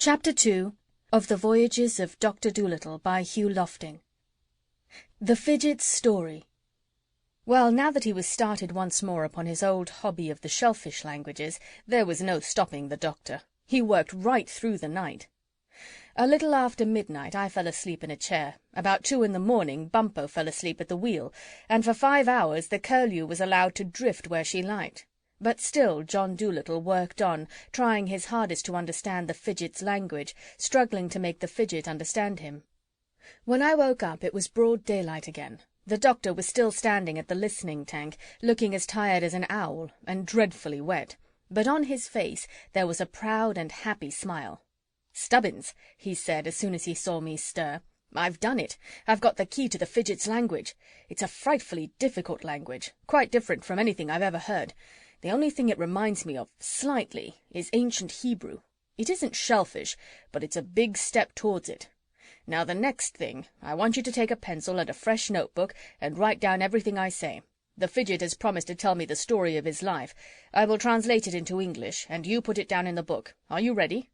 Chapter 2 of The Voyages of Dr. Dolittle by Hugh Lofting. The Fidgets' Story. Well, now that he was started once more upon his old hobby of the shellfish languages, there was no stopping the doctor. He worked right through the night. A little after midnight I fell asleep in a chair. About 2 in the morning Bumpo fell asleep at the wheel, and for 5 hours the Curlew was allowed to drift where she liked. But still John Dolittle worked on, trying his hardest to understand the Fidgets' language, struggling to make the Fidget understand him. When I woke up it was broad daylight again. The doctor was still standing at the listening tank, looking as tired as an owl, and dreadfully wet. But on his face there was a proud and happy smile. "Stubbins," he said as soon as he saw me stir, "I've done it. I've got the key to the Fidgets' language. It's a frightfully difficult language, quite different from anything I've ever heard. The only thing it reminds me of, slightly, is ancient Hebrew. It isn't shellfish, but it's a big step towards it. Now the next thing, I want you to take a pencil and a fresh notebook and write down everything I say. The Fidget has promised to tell me the story of his life. I will translate it into English, and you put it down in the book. Are you ready?"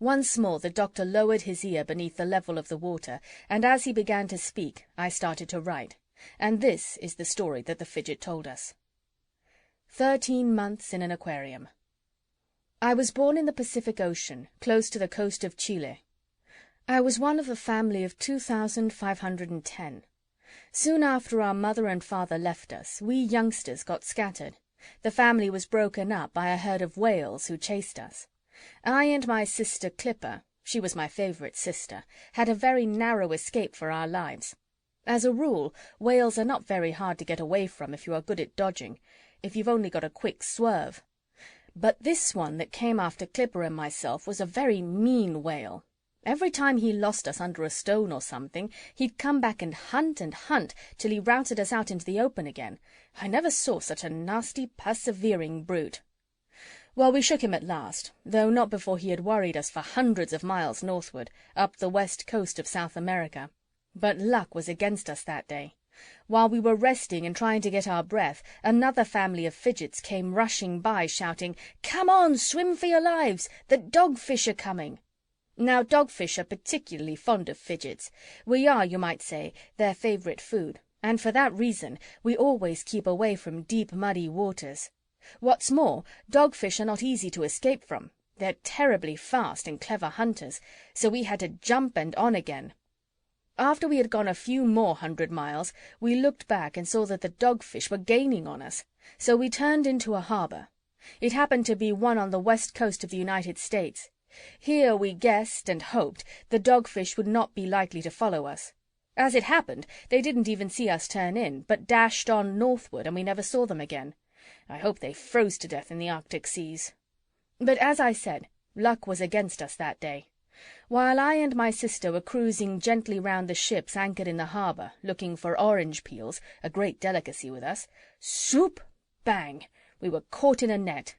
Once more the doctor lowered his ear beneath the level of the water, and as he began to speak, I started to write. And this is the story that the Fidget told us. 13 months in an aquarium. I was born in the Pacific Ocean, close to the coast of Chile. I was one of a family of 2,510. Soon after our mother and father left us, we youngsters got scattered. The family was broken up by a herd of whales who chased us. I and my sister Clipper, she was my favourite sister, had a very narrow escape for our lives. As a rule, whales are not very hard to get away from if you are good at dodging, if you've only got a quick swerve. But this one that came after Clipper and myself was a very mean whale. Every time he lost us under a stone or something, he'd come back and hunt till he routed us out into the open again. I never saw such a nasty, persevering brute. Well, we shook him at last, though not before he had worried us for hundreds of miles northward, up the west coast of South America. But luck was against us that day. While we were resting and trying to get our breath, another family of Fidgets came rushing by, shouting, "Come on, swim for your lives! The dogfish are coming!" Now, dogfish are particularly fond of Fidgets. We are, you might say, their favourite food, and for that reason we always keep away from deep, muddy waters. What's more, dogfish are not easy to escape from. They're terribly fast and clever hunters, so we had to jump and on again. After we had gone a few more 100 miles, we looked back and saw that the dogfish were gaining on us, so we turned into a harbour. It happened to be one on the west coast of the United States. Here we guessed and hoped the dogfish would not be likely to follow us. As it happened, they didn't even see us turn in, but dashed on northward, and we never saw them again. I hope they froze to death in the Arctic seas. But as I said, luck was against us that day. While I and my sister were cruising gently round the ships anchored in the harbour, looking for orange peels, a great delicacy with us, swoop! Bang! We were caught in a net.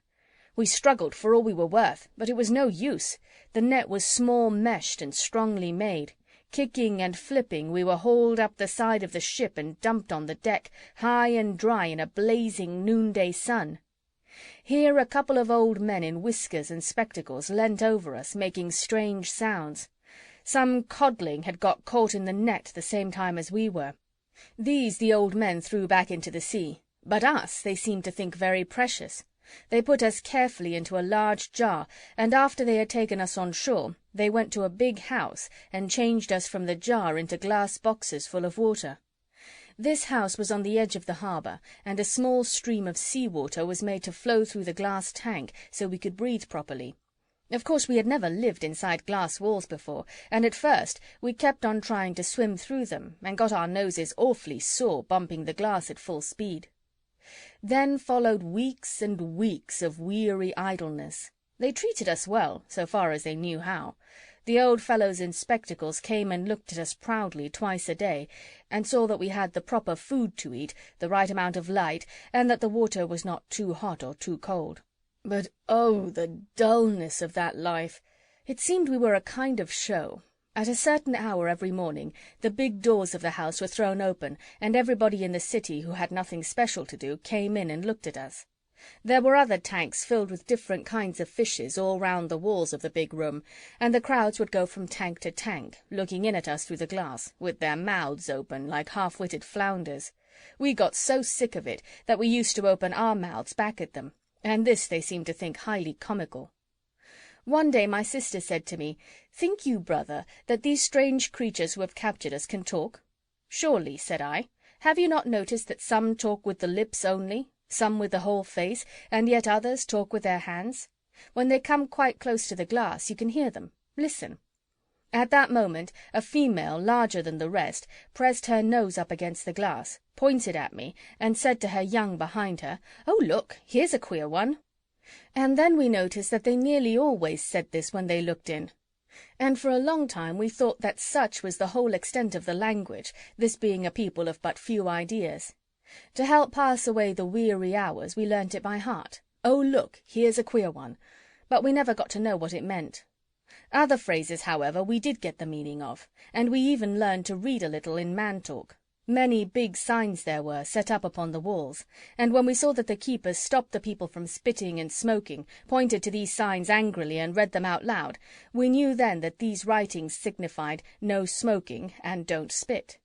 We struggled for all we were worth, but it was no use. The net was small-meshed and strongly made. Kicking and flipping, we were hauled up the side of the ship and dumped on the deck, high and dry in a blazing noonday sun. Here a couple of old men in whiskers and spectacles leant over us, making strange sounds. Some codling had got caught in the net the same time as we were. These the old men threw back into the sea, but us they seemed to think very precious. They put us carefully into a large jar, and after they had taken us on shore, they went to a big house and changed us from the jar into glass boxes full of water. This house was on the edge of the harbour, and a small stream of sea-water was made to flow through the glass tank so we could breathe properly. Of course, we had never lived inside glass walls before, and at first we kept on trying to swim through them, and got our noses awfully sore bumping the glass at full speed. Then followed weeks and weeks of weary idleness. They treated us well, so far as they knew how. The old fellows in spectacles came and looked at us proudly twice a day, and saw that we had the proper food to eat, the right amount of light, and that the water was not too hot or too cold. But oh, the dullness of that life! It seemed we were a kind of show. At a certain hour every morning, the big doors of the house were thrown open, and everybody in the city who had nothing special to do came in and looked at us. There were other tanks filled with different kinds of fishes all round the walls of the big room, and the crowds would go from tank to tank, looking in at us through the glass, with their mouths open like half-witted flounders. We got so sick of it that we used to open our mouths back at them, and this they seemed to think highly comical. One day my sister said to me, "Think you, brother, that these strange creatures who have captured us can talk?" "Surely," said I. "Have you not noticed that some talk with the lips only, some with the whole face, and yet others talk with their hands? When they come quite close to the glass, you can hear them. Listen." At that moment a female, larger than the rest, pressed her nose up against the glass, pointed at me, and said to her young behind her, "Oh, look, here's a queer one." And then we noticed that they nearly always said this when they looked in. And for a long time we thought that such was the whole extent of the language, this being a people of but few ideas. To help pass away the weary hours we learnt it by heart. "Oh, look, here's a queer one." But we never got to know what it meant. Other phrases, however, we did get the meaning of, and we even learned to read a little in man-talk. Many big signs there were, set up upon the walls, and when we saw that the keepers stopped the people from spitting and smoking, pointed to these signs angrily and read them out loud, we knew then that these writings signified "No smoking" and "Don't spit."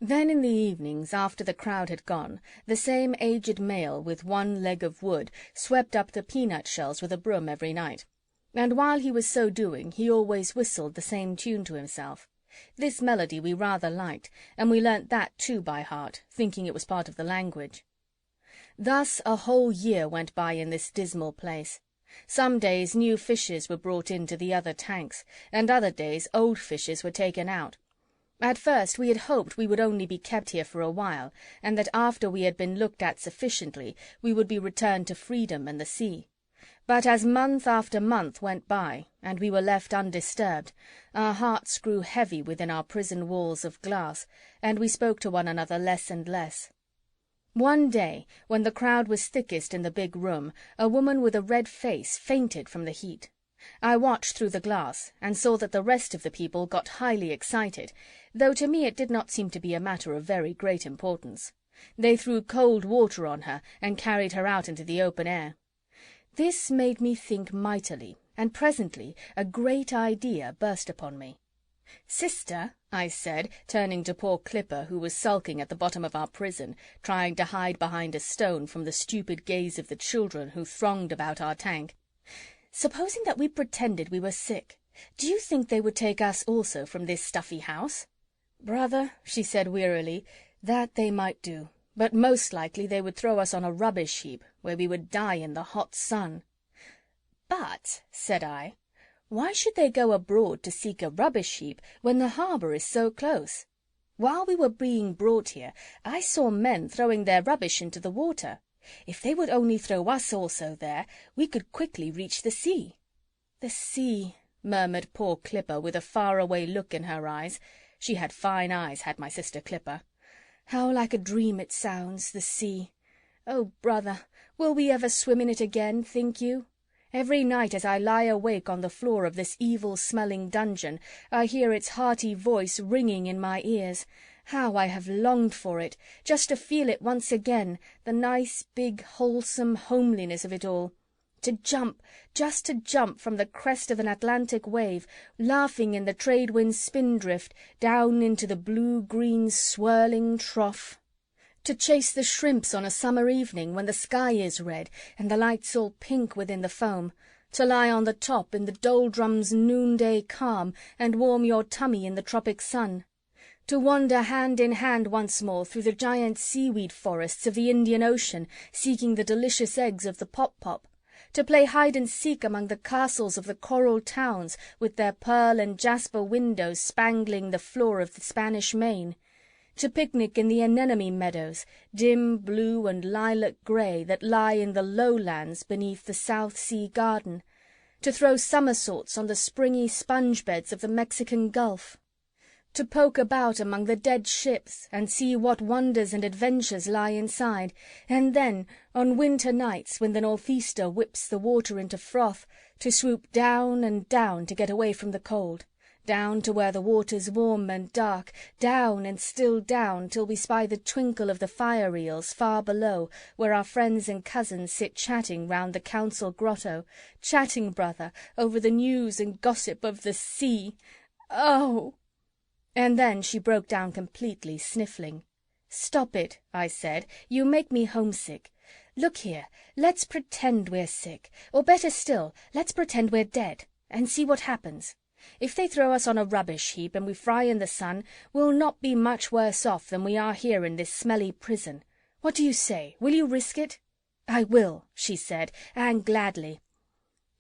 Then in the evenings, after the crowd had gone, the same aged male with one leg of wood swept up the peanut shells with a broom every night, and while he was so doing he always whistled the same tune to himself. This melody we rather liked, and we learnt that too by heart, thinking it was part of the language. Thus a whole year went by in this dismal place. Some days new fishes were brought into the other tanks, and other days old fishes were taken out. At first we had hoped we would only be kept here for a while, and that after we had been looked at sufficiently we would be returned to freedom and the sea. But as month after month went by, and we were left undisturbed, our hearts grew heavy within our prison walls of glass, and we spoke to one another less and less. One day, when the crowd was thickest in the big room, a woman with a red face fainted from the heat. I watched through the glass, and saw that the rest of the people got highly excited, though to me it did not seem to be a matter of very great importance. They threw cold water on her, and carried her out into the open air. This made me think mightily, and presently a great idea burst upon me. "Sister," I said, turning to poor Clipper, who was sulking at the bottom of our prison, trying to hide behind a stone from the stupid gaze of the children who thronged about our tank, "supposing that we pretended we were sick, do you think they would take us also from this stuffy house?" "Brother," she said wearily, "that they might do. But most likely they would throw us on a rubbish heap, where we would die in the hot sun." "But," said I, "why should they go abroad to seek a rubbish heap when the harbour is so close? While we were being brought here, I saw men throwing their rubbish into the water. If they would only throw us also there, we could quickly reach the sea." "The sea," murmured poor Clipper with a far-away look in her eyes. She had fine eyes, had my sister Clipper. "How like a dream it sounds, the sea! Oh, brother, will we ever swim in it again, think you? Every night as I lie awake on the floor of this evil-smelling dungeon, I hear its hearty voice ringing in my ears. How I have longed for it, just to feel it once again, the nice, big, wholesome homeliness of it all. To jump, just to jump from the crest of an Atlantic wave, laughing in the trade-wind's spindrift, down into the blue-green swirling trough. To chase the shrimps on a summer evening when the sky is red and the lights all pink within the foam. To lie on the top in the doldrum's noonday calm and warm your tummy in the tropic sun. To wander hand in hand once more through the giant seaweed forests of the Indian Ocean, seeking the delicious eggs of the pop-pop. To play hide-and-seek among the castles of the coral towns, with their pearl and jasper windows spangling the floor of the Spanish Main. To picnic in the anemone meadows, dim blue and lilac-grey, that lie in the lowlands beneath the South Sea Garden. To throw somersaults on the springy sponge-beds of the Mexican Gulf. To poke about among the dead ships and see what wonders and adventures lie inside, and then, on winter nights when the northeaster whips the water into froth, to swoop down and down to get away from the cold, down to where the water's warm and dark, down and still down till we spy the twinkle of the fire-eels far below, where our friends and cousins sit chatting round the council grotto, chatting, brother, over the news and gossip of the sea. Oh!" And then she broke down completely, sniffling. "Stop it," I said. "You make me homesick. Look here, let's pretend we're sick, or better still, let's pretend we're dead, and see what happens. If they throw us on a rubbish heap and we fry in the sun, we'll not be much worse off than we are here in this smelly prison. What do you say? Will you risk it?" "I will," she said, "and gladly."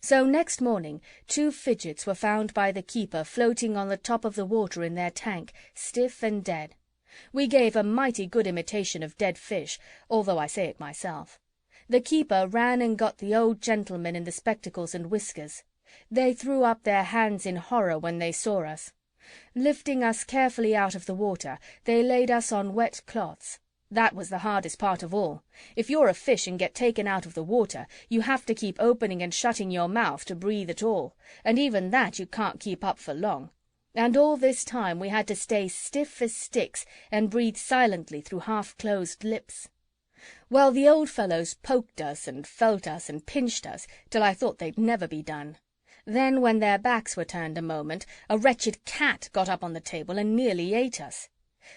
So next morning 2 Fidgets were found by the keeper floating on the top of the water in their tank, stiff and dead. We gave a mighty good imitation of dead fish, although I say it myself. The keeper ran and got the old gentleman in the spectacles and whiskers. They threw up their hands in horror when they saw us. Lifting us carefully out of the water, they laid us on wet cloths. That was the hardest part of all. If you're a fish and get taken out of the water, you have to keep opening and shutting your mouth to breathe at all, and even that you can't keep up for long. And all this time we had to stay stiff as sticks and breathe silently through half-closed lips. Well, the old fellows poked us and felt us and pinched us till I thought they'd never be done. Then, when their backs were turned a moment, a wretched cat got up on the table and nearly ate us.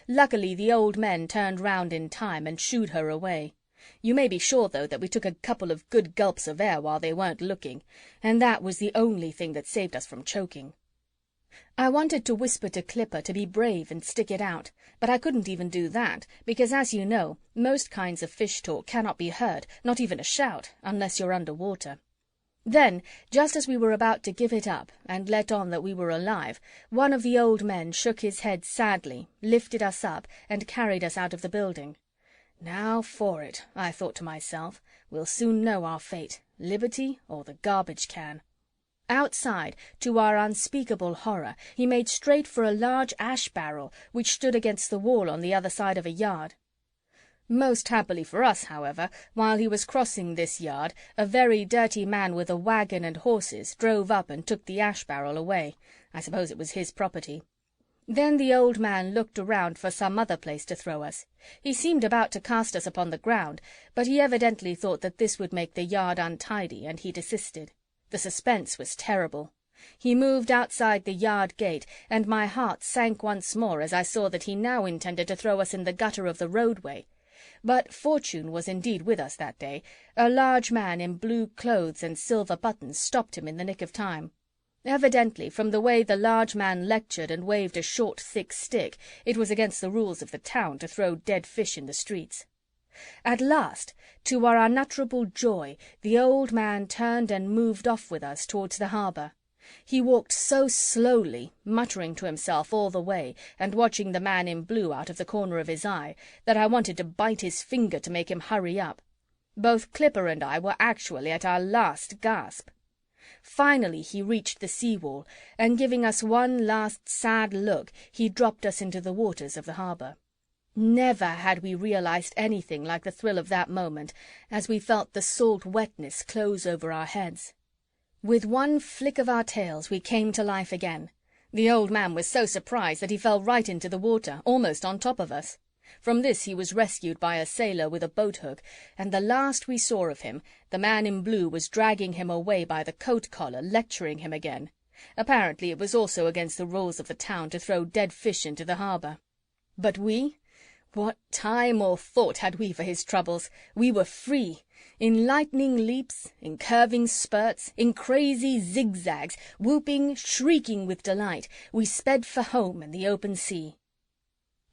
Luckily the old men turned round in time and shooed her away. You may be sure, though, that we took a couple of good gulps of air while they weren't looking, and that was the only thing that saved us from choking. I wanted to whisper to Clipper to be brave and stick it out, but I couldn't even do that, because, as you know, most kinds of fish talk cannot be heard, not even a shout, unless you're under water. Then, just as we were about to give it up and let on that we were alive, one of the old men shook his head sadly, lifted us up, and carried us out of the building. Now for it, I thought to myself. We'll soon know our fate, liberty or the garbage can. Outside, to our unspeakable horror, he made straight for a large ash barrel which stood against the wall on the other side of a yard. Most happily for us, however, while he was crossing this yard, a very dirty man with a wagon and horses drove up and took the ash barrel away. I suppose it was his property. Then the old man looked around for some other place to throw us. He seemed about to cast us upon the ground, but he evidently thought that this would make the yard untidy, and he desisted. The suspense was terrible. He moved outside the yard gate, and my heart sank once more as I saw that he now intended to throw us in the gutter of the roadway. But fortune was indeed with us that day. A large man in blue clothes and silver buttons stopped him in the nick of time. Evidently, from the way the large man lectured and waved a short, thick stick, it was against the rules of the town to throw dead fish in the streets. At last, to our unutterable joy, the old man turned and moved off with us towards the harbour. He walked so slowly, muttering to himself all the way, and watching the man in blue out of the corner of his eye, that I wanted to bite his finger to make him hurry up. Both Clipper and I were actually at our last gasp. Finally he reached the sea-wall, and giving us one last sad look, he dropped us into the waters of the harbour. Never had we realized anything like the thrill of that moment, as we felt the salt wetness close over our heads. With one flick of our tails we came to life again. The old man was so surprised that he fell right into the water, almost on top of us. From this he was rescued by a sailor with a boat-hook, and the last we saw of him, the man in blue was dragging him away by the coat-collar, lecturing him again. Apparently it was also against the rules of the town to throw dead fish into the harbour. But we? What time or thought had we for his troubles? We were free. In lightning leaps, in curving spurts, in crazy zigzags, whooping, shrieking with delight, we sped for home and the open sea.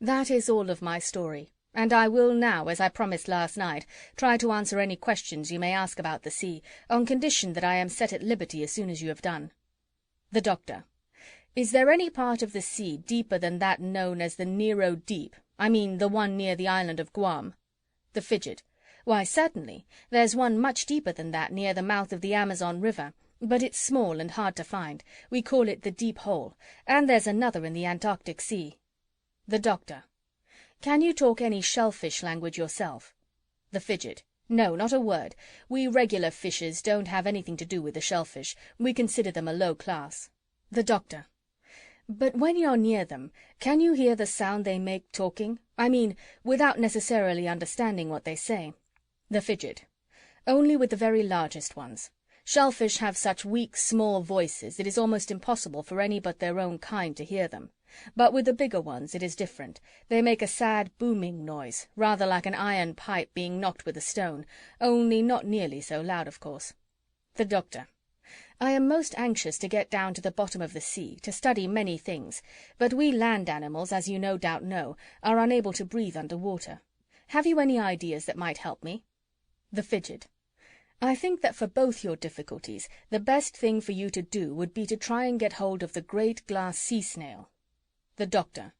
That is all of my story, and I will now, as I promised last night, try to answer any questions you may ask about the sea, on condition that I am set at liberty as soon as you have done. The Doctor: Is there any part of the sea deeper than that known as the Nero Deep? I mean the one near the island of Guam. The Fidget: Why, certainly. There's one much deeper than that near the mouth of the Amazon River, but it's small and hard to find. We call it the Deep Hole, and there's another in the Antarctic Sea. The Doctor: Can you talk any shellfish language yourself? The Fidget: No, not a word. We regular fishers don't have anything to do with the shellfish. We consider them a low class. The Doctor: But when you're near them, can you hear the sound they make talking? I mean, without necessarily understanding what they say. The Fidget: only with the very largest ones. Shellfish have such weak, small voices it is almost impossible for any but their own kind to hear them. But with the bigger ones it is different. They make a sad booming noise, rather like an iron pipe being knocked with a stone, only not nearly so loud, of course. The Doctor: I am most anxious to get down to the bottom of the sea, to study many things, but we land animals, as you no doubt know, are unable to breathe under water. Have you any ideas that might help me? The Fidget: I think that for both your difficulties, the best thing for you to do would be to try and get hold of the great glass sea snail. The Doctor: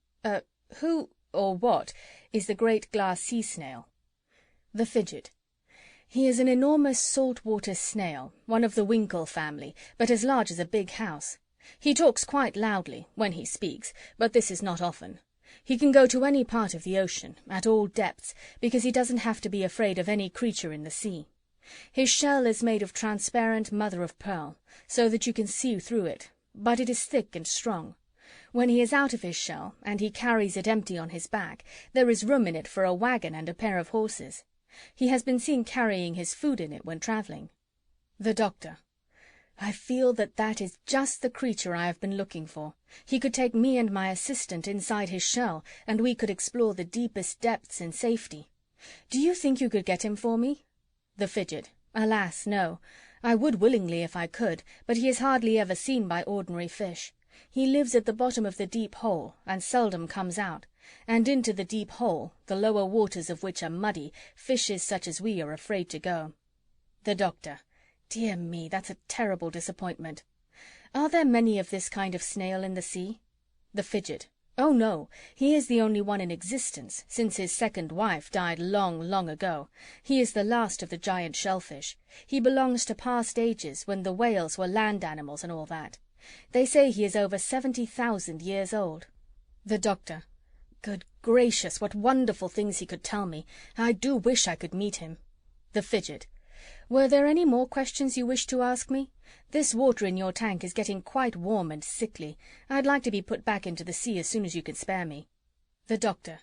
who, or what, is the great glass sea snail? The Fidget: he is an enormous salt-water snail, one of the Winkle family, but as large as a big house. He talks quite loudly, when he speaks, but this is not often. He can go to any part of the ocean, at all depths, because he doesn't have to be afraid of any creature in the sea. His shell is made of transparent mother-of-pearl, so that you can see through it, but it is thick and strong. When he is out of his shell, and he carries it empty on his back, there is room in it for a wagon and a pair of horses. He has been seen carrying his food in it when travelling. The Doctor: I feel that that is just the creature I have been looking for. He could take me and my assistant inside his shell, and we could explore the deepest depths in safety. Do you think you could get him for me? The Fidget: alas, no. I would willingly if I could, but he is hardly ever seen by ordinary fish. He lives at the bottom of the deep hole, and seldom comes out, and into the deep hole, the lower waters of which are muddy, fishes such as we are afraid to go. The Doctor: dear me, that's a terrible disappointment. Are there many of this kind of snail in the sea? The Fidget: oh no, he is the only one in existence, since his second wife died long, long ago. He is the last of the giant shellfish. He belongs to past ages, when the whales were land animals and all that. They say he is over 70,000 years old. The Doctor: good gracious, what wonderful things he could tell me. I do wish I could meet him. The Fidget: were there any more questions you wished to ask me? This water in your tank is getting quite warm and sickly. I'd like to be put back into the sea as soon as you can spare me. The Doctor: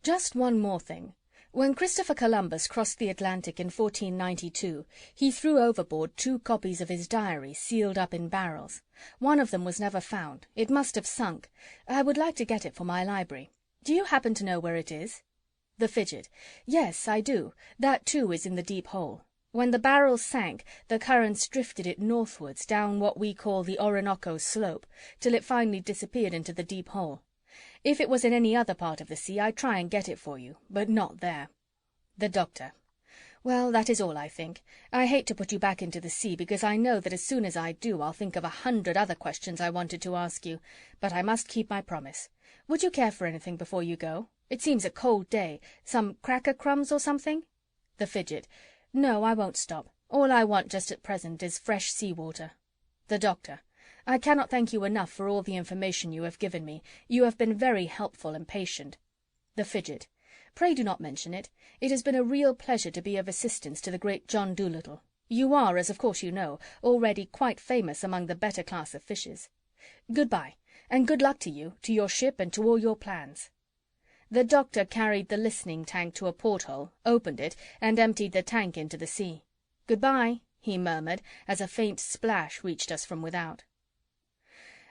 just one more thing. When Christopher Columbus crossed the Atlantic in 1492, he threw overboard 2 copies of his diary sealed up in barrels. One of them was never found. It must have sunk. I would like to get it for my library. Do you happen to know where it is? The Fidget: yes, I do. That too is in the deep hole. When the barrel sank, the currents drifted it northwards down what we call the Orinoco slope, till it finally disappeared into the deep hole. If it was in any other part of the sea, I'd try and get it for you, but not there. The Doctor: well, that is all, I think. I hate to put you back into the sea, because I know that as soon as I do, I'll think of 100 other questions I wanted to ask you, but I must keep my promise. Would you care for anything before you go? It seems a cold day. Some cracker crumbs or something? The Fidget: no, I won't stop. All I want just at present is fresh sea-water. The Doctor: I cannot thank you enough for all the information you have given me. You have been very helpful and patient. The Fidget: pray do not mention it. It has been a real pleasure to be of assistance to the great John Dolittle. You are, as of course you know, already quite famous among the better class of fishes. Good-bye, and good luck to you, to your ship, and to all your plans. The Doctor carried the listening tank to a porthole, opened it, and emptied the tank into the sea. "Good-bye," he murmured, as a faint splash reached us from without.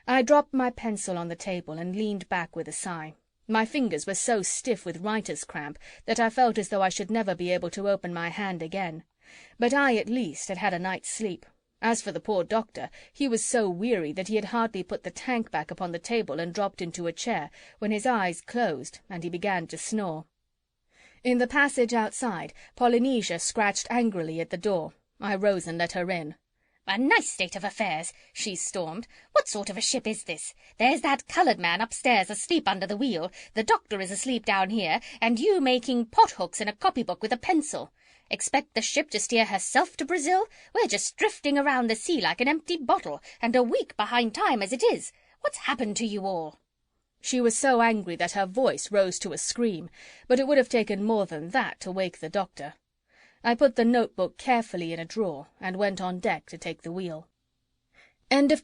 I dropped my pencil on the table and leaned back with a sigh. My fingers were so stiff with writer's cramp that I felt as though I should never be able to open my hand again. But I, at least, had had a night's sleep. As for the poor Doctor, he was so weary that he had hardly put the tank back upon the table and dropped into a chair when his eyes closed and he began to snore. In the passage outside, Polynesia scratched angrily at the door. I rose and let her in. "A nice state of affairs," she stormed. "What sort of a ship is this? There's that coloured man upstairs asleep under the wheel, the Doctor is asleep down here, and you making pot-hooks in a copybook with a pencil. Expect the ship to steer herself to Brazil? We're just drifting around the sea like an empty bottle, and a week behind time as it is. What's happened to you all?" She was so angry that her voice rose to a scream, but it would have taken more than that to wake the Doctor. I put the notebook carefully in a drawer and went on deck to take the wheel. End of chapter.